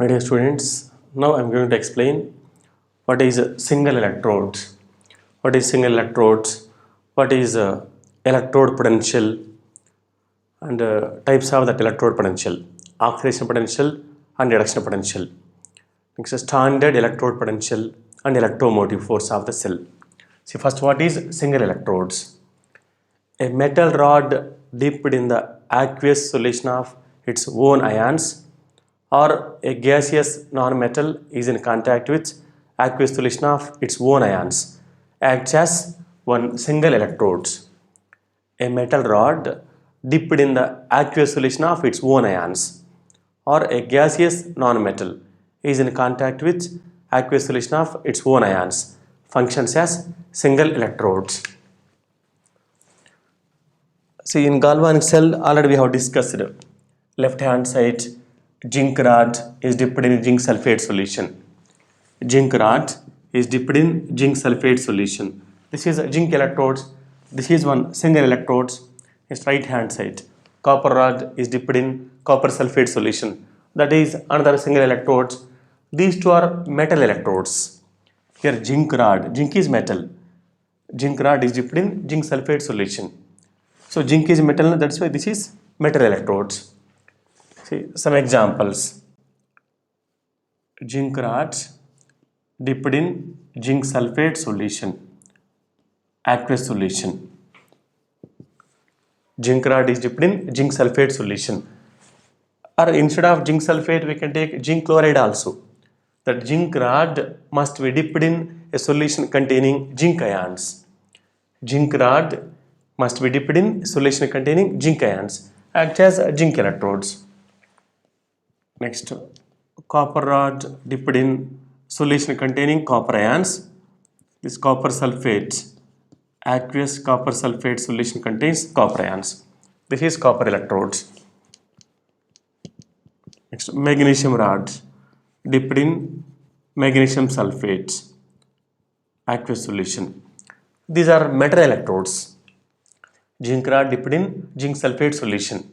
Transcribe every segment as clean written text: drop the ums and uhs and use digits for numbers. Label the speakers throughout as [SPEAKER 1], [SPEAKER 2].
[SPEAKER 1] My dear students, now I am going to explain what is single electrodes, what is single electrodes, what is electrode potential, and types of that electrode potential, oxidation potential and reduction potential. Next, standard electrode potential and electromotive force of the cell. See, first, what is single electrodes? A metal rod dipped in the aqueous solution of its own ions or a gaseous nonmetal is in contact with aqueous solution of its own ions acts as one single electrodes. A metal rod dipped in the aqueous solution of its own ions or a gaseous nonmetal is in contact with aqueous solution of its own ions functions as single electrodes. See, in galvanic cell, already we have discussed left hand side zinc rod is dipped in zinc sulfate solution. Zinc rod is dipped in zinc sulfate solution. This is zinc electrodes. This is one single electrodes. It's right hand side. Copper rod is dipped in copper sulfate solution. That is another single electrodes. These two are metal electrodes. Here zinc rod, zinc is metal. Zinc rod is dipped in zinc sulfate solution. So zinc is metal, that's why this is metal electrodes. See some examples. Zinc rods dipped in zinc sulfate solution, aqueous solution. Zinc rod is dipped in zinc sulfate solution. Or instead of zinc sulfate, we can take zinc chloride also. That zinc rod must be dipped in a solution containing zinc ions. Zinc rod must be dipped in solution containing zinc ions, act as zinc electrodes. Next, copper rod dipped in solution containing copper ions. This copper sulfate, aqueous copper sulfate solution contains copper ions. This is copper electrodes. Next, magnesium rod dipped in magnesium sulfate, aqueous solution. These are metal electrodes. Zinc rod dipped in zinc sulfate solution.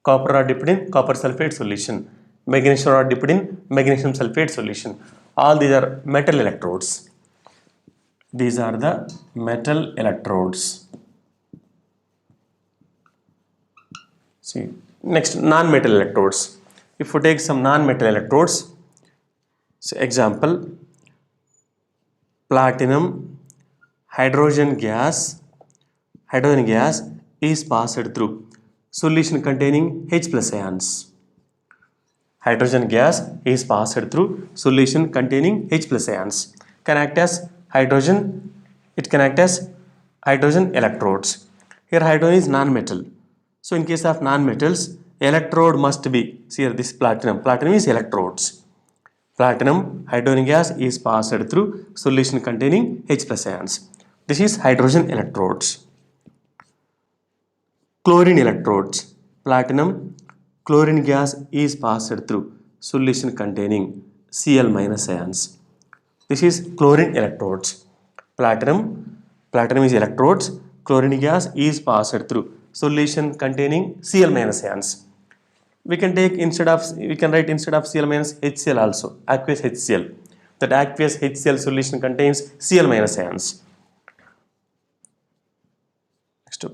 [SPEAKER 1] Copper rod dipped in copper sulfate solution. Magnesium rod dipped in magnesium sulfate solution. All these are metal electrodes. These are the metal electrodes. See, next non-metal electrodes. If we take some non-metal electrodes, so example, platinum, hydrogen gas is passed through solution containing H plus ions. Hydrogen gas is passed through solution containing H plus ions. Can act as hydrogen, it can act as hydrogen electrodes. Here hydrogen is non-metal. So in case of non-metals, electrode must be, see here this platinum is electrodes. Platinum hydrogen gas is passed through solution containing H plus ions. This is hydrogen electrodes. Chlorine electrodes. Platinum chlorine gas is passed through solution containing Cl minus ions. This is chlorine electrodes. Platinum is electrodes. Chlorine gas is passed through solution containing Cl minus ions. We can write instead of Cl minus HCl also, aqueous HCl. That aqueous HCl solution contains Cl minus ions. Next,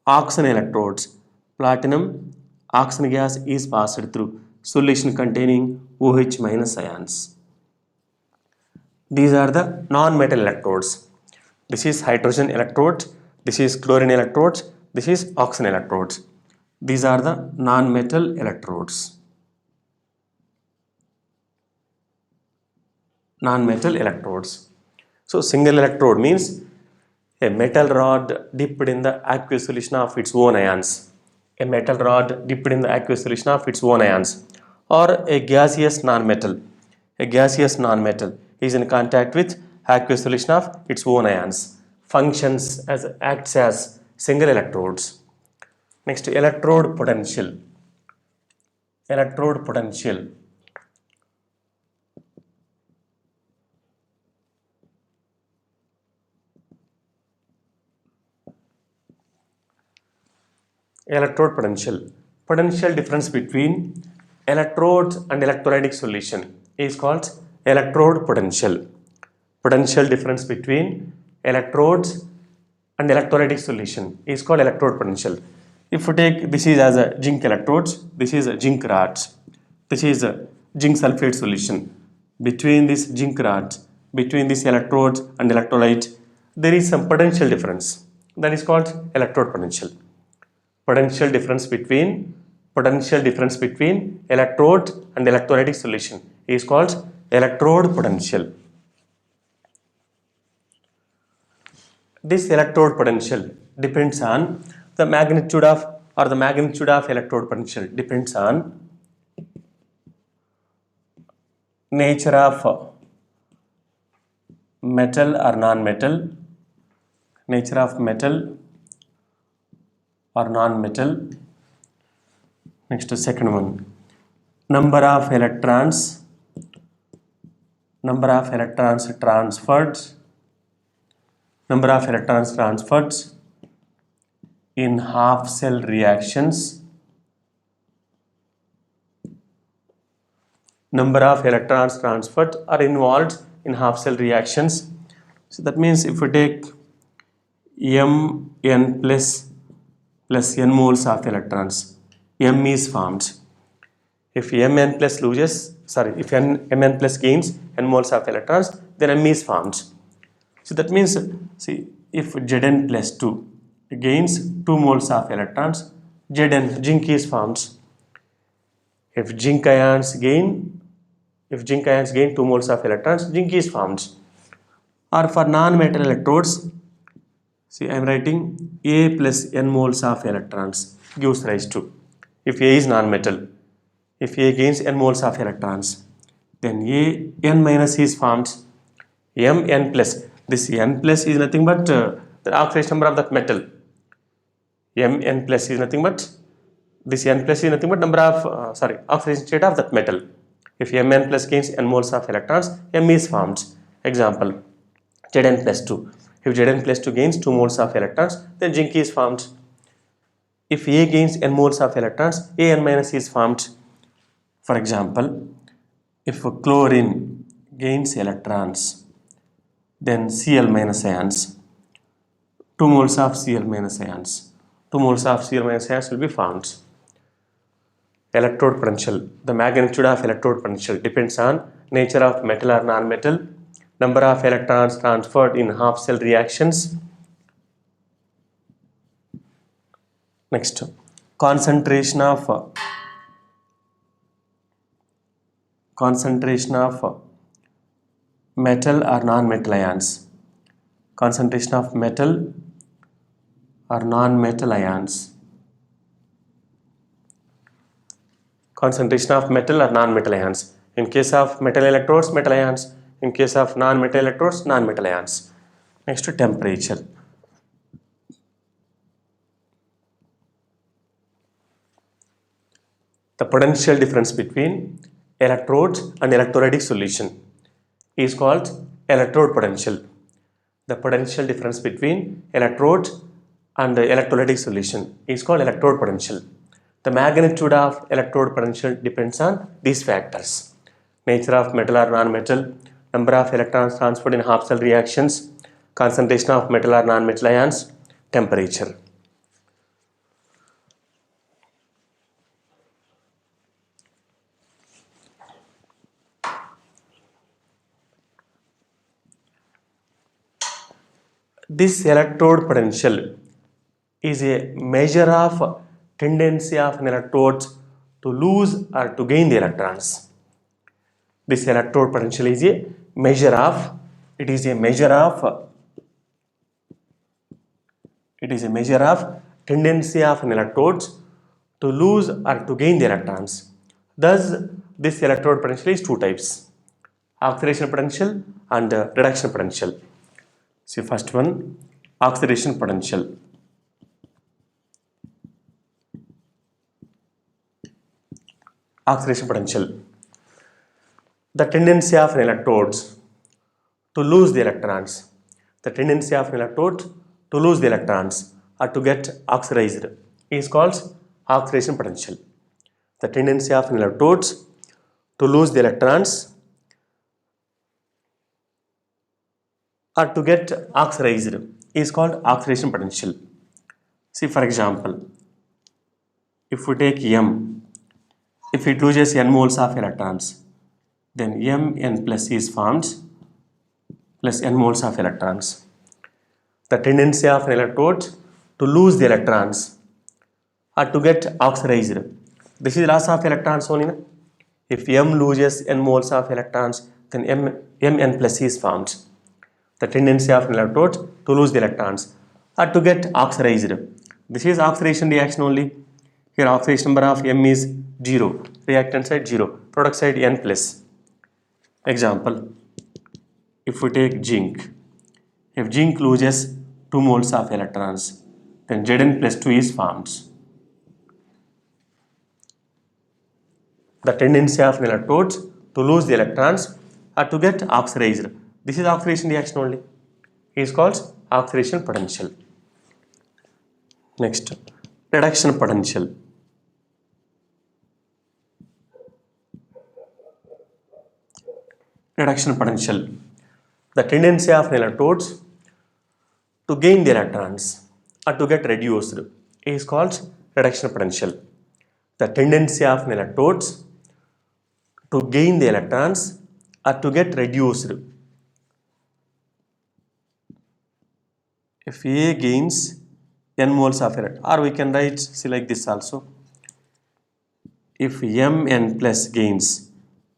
[SPEAKER 1] oxygen electrodes. Platinum oxygen gas is passed through solution containing OH minus ions. These are the non-metal electrodes. This is hydrogen electrodes, this is chlorine electrodes, this is oxygen electrodes. These are the non-metal electrodes. Non-metal electrodes. So single electrode means a metal rod dipped in the aqueous solution of its own ions. A metal rod dipped in the aqueous solution of its own ions. Or a gaseous non-metal. A gaseous non-metal is in contact with aqueous solution of its own ions. Functions as acts as single electrodes. Next, electrode potential. Electrode potential. Electrode potential. Potential difference between electrodes and electrolytic solution is called electrode potential. Potential difference between electrodes and electrolytic solution is called electrode potential. If you take this is as a zinc electrodes, this is a zinc rods, this is a zinc sulfate solution. Between these zinc rods, between these electrodes and electrolyte, there is some potential difference. That is called electrode potential. Potential difference between electrode and electrolytic solution is called electrode potential. This electrode potential depends on the magnitude of electrode potential depends on nature of metal or non-metal, nature of metal or non-metal. Next, second one, number of electrons transferred, number of electrons transferred in half cell reactions, number of electrons transferred are involved in half cell reactions. So that means if we take Mn plus n moles of electrons, M is formed. If Mn plus Mn plus gains n moles of electrons, then M is formed. So that means, see, if Zn plus 2 gains 2 moles of electrons, Zn, zinc is formed. If zinc ions gain 2 moles of electrons, zinc is formed. Or for non-metal electrodes, see, I am writing A plus n moles of electrons gives rise to, if A is non-metal, if A gains n moles of electrons, then A n minus is formed. Mn plus, this n plus is nothing but the oxidation number of that metal. Mn plus is nothing but, this n plus is nothing but number of oxidation state of that metal. If Mn plus gains n moles of electrons, M is formed. Example, Zn plus 2. If Zn plus 2 gains 2 moles of electrons, then zinc is formed. If A gains n moles of electrons, An minus is formed. For example, if chlorine gains electrons, then Cl minus ions, 2 moles of Cl minus ions, 2 moles of Cl minus ions will be formed. Electrode potential, the magnitude of electrode potential depends on nature of metal or non-metal, number of electrons transferred in half cell reactions. Next, concentration of metal or non-metal ions, concentration of metal or non-metal ions, concentration of metal or non-metal ions. In case of metal electrodes, metal ions. In case of non-metal electrodes, non-metal ions. Next, temperature. The potential difference between electrodes and electrolytic solution is called electrode potential. The potential difference between electrodes and the electrolytic solution is called electrode potential. The magnitude of electrode potential depends on these factors: nature of metal or non-metal, number of electrons transferred in half cell reactions, concentration of metal or non-metal ions, temperature. This electrode potential is a measure of tendency of an electrode to lose or to gain the electrons. This electrode potential is a measure of, it is a measure of tendency of an electrode to lose or to gain the electrons. Thus, this electrode potential is two types: oxidation potential and reduction potential. See, first one, oxidation potential. Oxidation potential, the tendency of an electrodes to lose the electrons, the tendency of an electrode to lose the electrons or to get oxidized is called oxidation potential. the tendency of electrodes to lose the electrons or to get oxidized is called oxidation potential. See, for example, if we take M, if it loses n moles of electrons, then Mn plus is formed plus n moles of electrons. The tendency of an electrode to lose the electrons or to get oxidized. This is loss of electrons only. Na? If M loses n moles of electrons, then Mn plus is formed. The tendency of an electrode to lose the electrons or to get oxidized. This is oxidation reaction only. Here oxidation number of M is 0, reactant side 0, product side N plus. Example, if we take zinc, if zinc loses 2 moles of electrons, then Zn plus 2 is formed. The tendency of an electrode to lose the electrons or to get oxidized. This is oxidation reaction only. It is called oxidation potential. Next, reduction potential. Reduction potential. The tendency of an electrode to gain the electrons or to get reduced is called reduction potential. The tendency of an electrode to gain the electrons or to get reduced. If A gains n moles of electron, or we can write see like this also. If Mn plus gains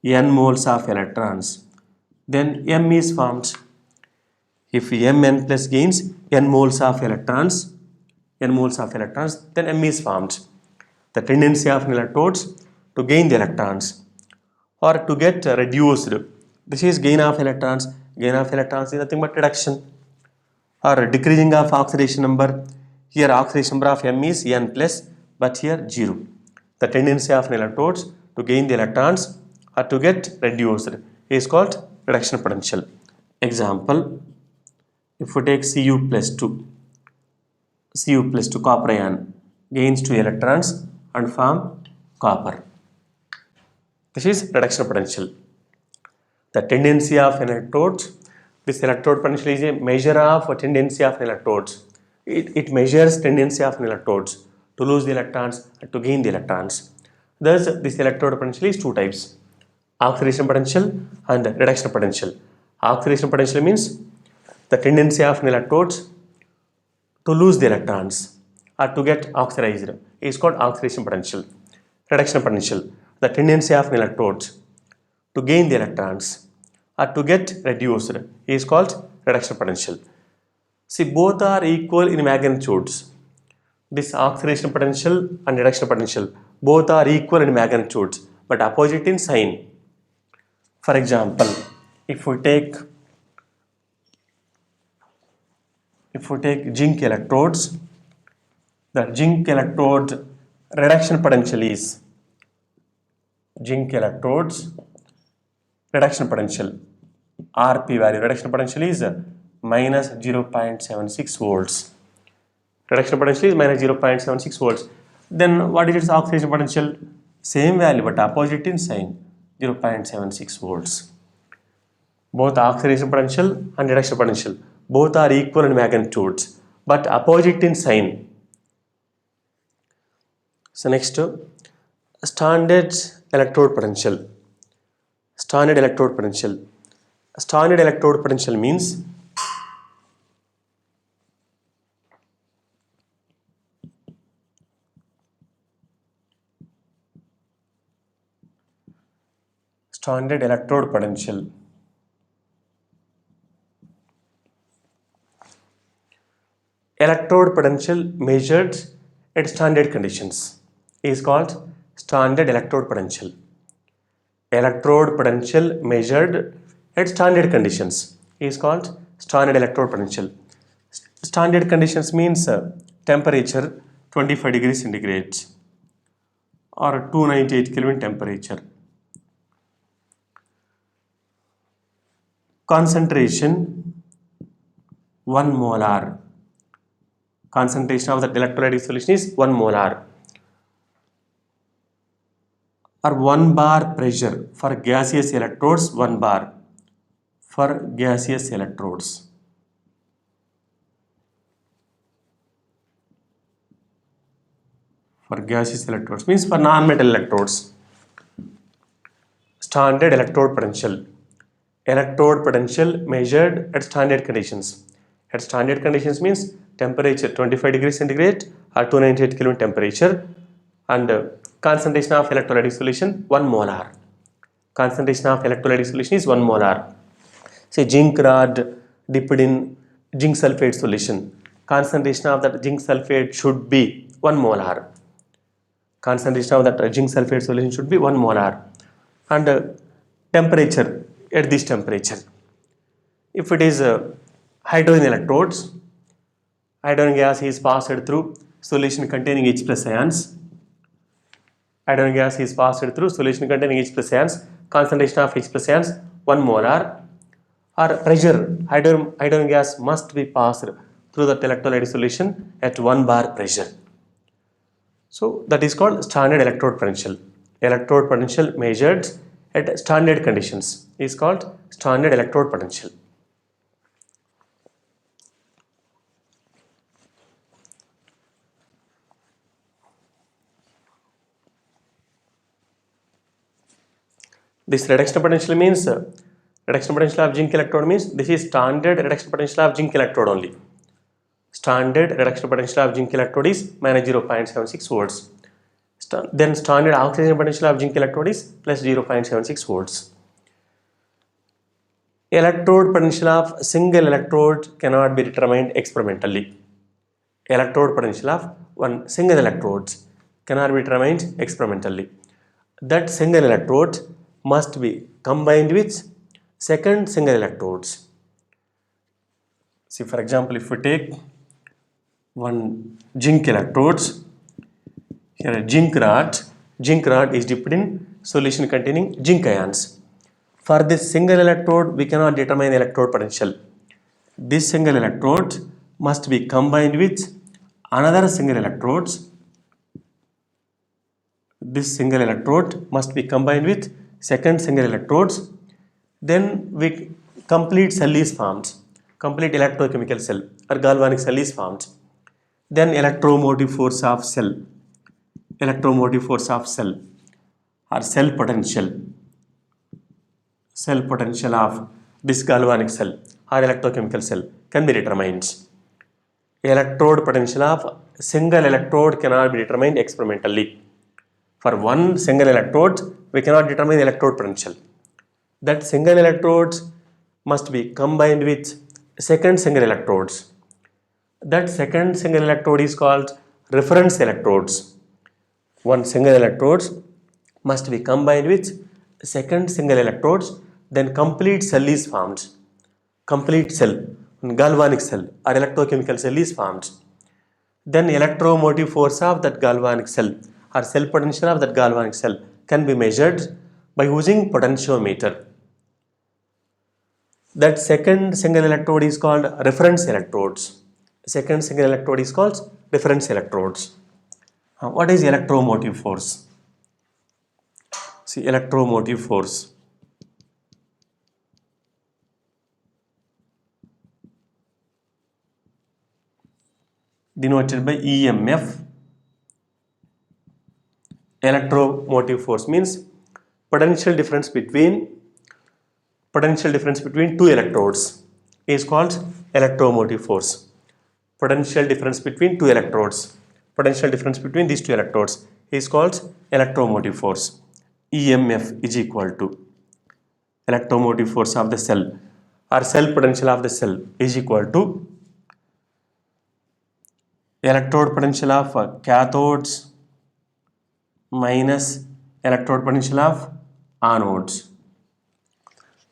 [SPEAKER 1] n moles of electrons, then M is formed. If Mn plus gains n moles of electrons, then M is formed. The tendency of electrodes to gain the electrons or to get reduced. This is gain of electrons. Gain of electrons is nothing but reduction or decreasing of oxidation number. Here oxidation number of M is n plus, but here 0. The tendency of electrodes to gain the electrons or to get reduced is called reduction potential. Example, if we take Cu plus 2, copper ion gains 2 electrons and form copper. This is reduction potential. The tendency of electrodes, this electrode potential is a measure of tendency of electrodes. It measures tendency of electrodes to lose the electrons and to gain the electrons. Thus, this electrode potential is two types: oxidation potential and reduction potential. Oxidation potential means the tendency of electrodes to lose the electrons or to get oxidized is called oxidation potential. Reduction potential, the tendency of electrodes to gain the electrons or to get reduced is called reduction potential. See, both are equal in magnitudes. This oxidation potential and reduction potential both are equal in magnitudes but opposite in sign. For example, if we take zinc electrodes, the zinc electrode reduction potential is reduction potential Rp value reduction potential is minus 0.76 volts. Reduction potential is minus 0.76 volts. Then what is its oxidation potential? Same value but opposite in sign, 0.76 volts. Both oxidation potential and reduction potential both are equal in magnitudes but opposite in sign. So next, standard electrode potential. Standard electrode potential. Standard electrode potential means standard electrode potential. Electrode potential measured at standard conditions is called standard electrode potential. Electrode potential measured at standard conditions is called standard electrode potential. Standard conditions means temperature 25 degrees centigrade or 298 Kelvin temperature. Concentration 1 molar. Concentration of the electrolytic solution is 1 molar. or 1 bar pressure for gaseous electrodes, 1 bar for gaseous electrodes. For gaseous electrodes means for non-metal electrodes. Standard electrode potential. Electrode potential measured at standard conditions. At standard conditions means temperature 25 degrees centigrade or 298 Kelvin temperature, and concentration of electrolytic solution 1 molar. Concentration of electrolytic solution is 1 molar. Say zinc rod dipped in zinc sulfate solution. Concentration of that zinc sulfate should be 1 molar. Concentration of that zinc sulfate solution should be 1 molar. And temperature at this temperature. If it is hydrogen electrodes, hydrogen gas is passed through solution containing H plus ions. Hydrogen gas is passed through solution containing H plus ions. Concentration of H plus ions 1 molar. Or pressure, hydrogen gas must be passed through the electrolytic solution at 1 bar pressure. So that is called standard electrode potential. Electrode potential measured at standard conditions is called standard electrode potential. This reduction potential means reduction potential of zinc electrode means this is standard reduction potential of zinc electrode only. Standard reduction potential of zinc electrode is minus 0.76 volts. Then standard oxidation potential of zinc electrode is plus 0.76 volts. Electrode potential of single electrode cannot be determined experimentally. Electrode potential of one single electrode cannot be determined experimentally. That single electrode must be combined with second single electrodes. See, for example, if we take one zinc electrodes, here a zinc rod is dipped in solution containing zinc ions. For this single electrode, we cannot determine electrode potential. This single electrode must be combined with another single electrodes. This single electrode must be combined with second single electrodes. Then we complete cell is formed. Complete electrochemical cell or galvanic cell is formed. Then electromotive force of cell. Electromotive force of cell or cell potential of this galvanic cell or electrochemical cell can be determined. Electrode potential of single electrode cannot be determined experimentally. For one single electrode, we cannot determine electrode potential. That single electrodes must be combined with second single electrodes. That second single electrode is called reference electrodes. One single electrodes must be combined with second single electrodes, then complete cell is formed. Complete cell, galvanic cell or electrochemical cell is formed. Then electromotive force of that galvanic cell or cell potential of that galvanic cell can be measured by using potentiometer. That second single electrode is called reference electrodes. Second single electrode is called reference electrodes. What is electromotive force? See, electromotive force. Denoted by EMF. Electromotive force means potential difference between two electrodes is called electromotive force. Potential difference between two electrodes. Potential difference between these two electrodes is called electromotive force. EMF is equal to electromotive force of the cell or cell potential of the cell is equal to electrode potential of cathodes minus electrode potential of anodes.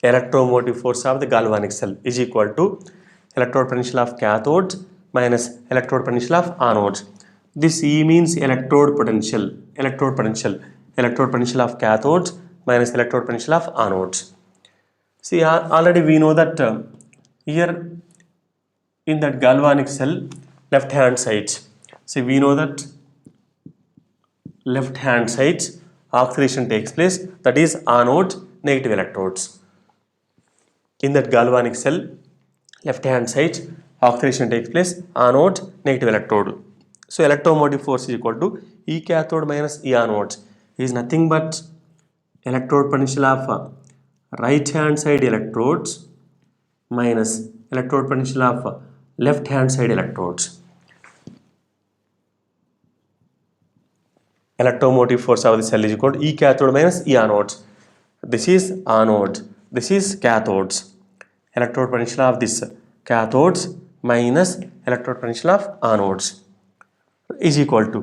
[SPEAKER 1] Electromotive force of the galvanic cell is equal to electrode potential of cathodes minus electrode potential of anodes. This E means electrode potential of cathodes minus electrode potential of anodes. See, already we know that here in that galvanic cell, left hand sides. See, we know that left hand sides oxidation takes place, that is anode negative electrodes. In that galvanic cell, left hand side oxidation takes place, anode negative electrode. So electromotive force is equal to E cathode minus E anode is nothing but electrode potential of right hand side electrodes minus electrode potential of left hand side electrodes. Electromotive force of the cell is equal to E cathode minus E anode. This is anode, this is cathodes. Electrode potential of this cathodes minus electrode potential of anodes is equal to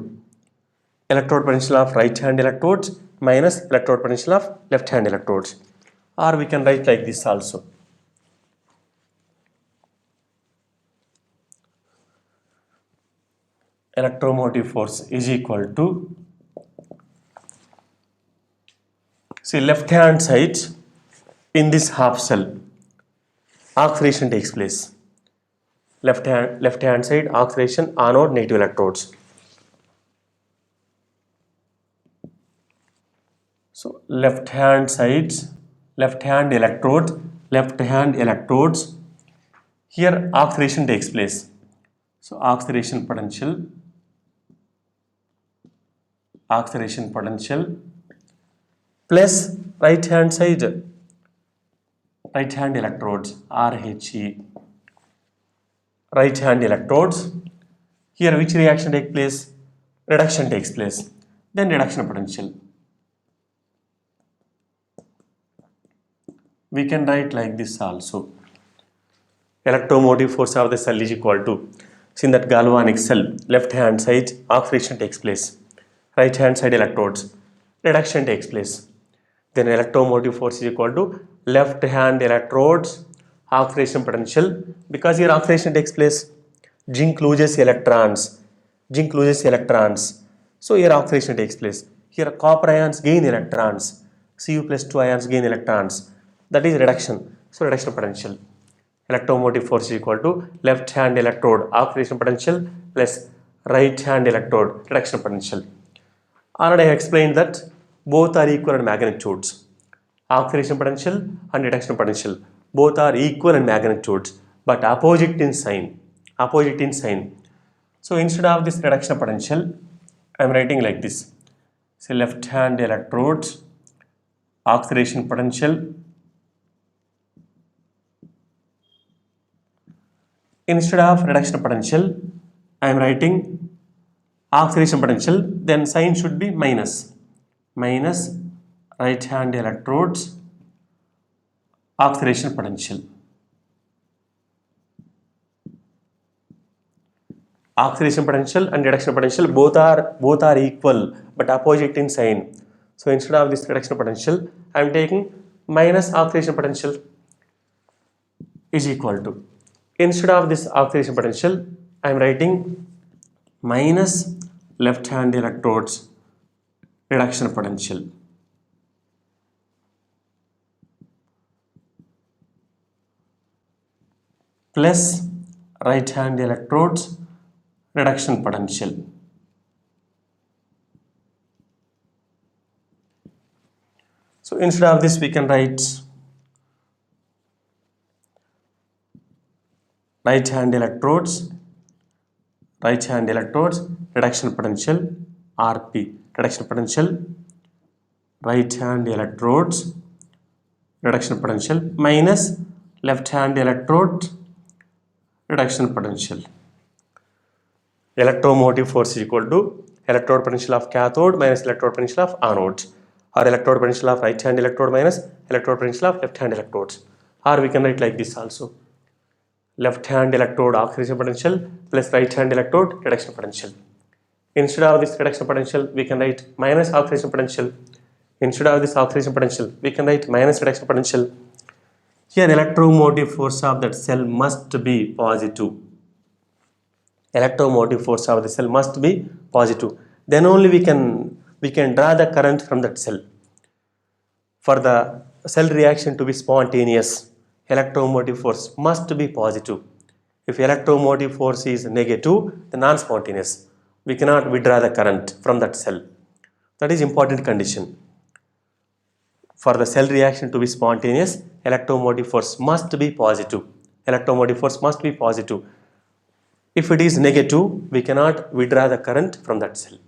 [SPEAKER 1] electrode potential of right hand electrodes minus electrode potential of left hand electrodes, or we can write like this also. Electromotive force is equal to, see, left hand side in this half cell oxidation takes place. Left hand side oxidation, anode negative electrodes. So left hand sides, left hand electrodes, here oxidation takes place. So oxidation potential plus right hand side, right hand electrodes, RHE, right hand electrodes. Here which reaction takes place? Reduction takes place. Then reduction potential. We can write like this also. Electromotive force of the cell is equal to, in that galvanic cell, left hand side oxidation takes place, right hand side electrodes, reduction takes place. Then electromotive force is equal to left hand electrodes oxidation potential, because here oxidation takes place, zinc loses electrons, so here oxidation takes place. Here copper ions gain electrons, Cu plus 2 ions gain electrons, that is reduction, so reduction potential. Electromotive force is equal to left hand electrode oxidation potential plus right hand electrode reduction potential. Already I explained that both are equal in magnitudes. Oxidation potential and reduction potential both are equal in magnitudes, but opposite in sign. So instead of this reduction potential, I am writing like this. Say left hand electrodes oxidation potential, instead of reduction potential, I am writing oxidation potential, then sign should be minus right hand electrodes oxidation potential. Oxidation potential and reduction potential both are equal but opposite in sign. So instead of this reduction potential, I am taking minus oxidation potential is equal to, instead of this oxidation potential, I am writing minus left hand electrodes reduction potential. Plus right hand electrodes reduction potential. So instead of this we can write right hand electrodes reduction potential, RP, reduction potential, right hand electrodes reduction potential minus left hand electrode reduction potential. Electromotive force is equal to electrode potential of cathode minus electrode potential of anodes, or electrode potential of right hand electrode minus electrode potential of left hand electrodes, or we can write like this also. Left hand electrode oxidation potential plus right hand electrode reduction potential. Instead of this reduction potential, we can write minus oxidation potential. Instead of this oxidation potential, we can write minus reduction potential. Here electromotive force of that cell must be positive. Electromotive force of the cell must be positive. Then only we can draw the current from that cell. For the cell reaction to be spontaneous, electromotive force must be positive. If electromotive force is negative, then non-spontaneous. We cannot withdraw the current from that cell. That is important condition. For the cell reaction to be spontaneous, electromotive force must be positive. Electromotive force must be positive. If it is negative, we cannot withdraw the current from that cell.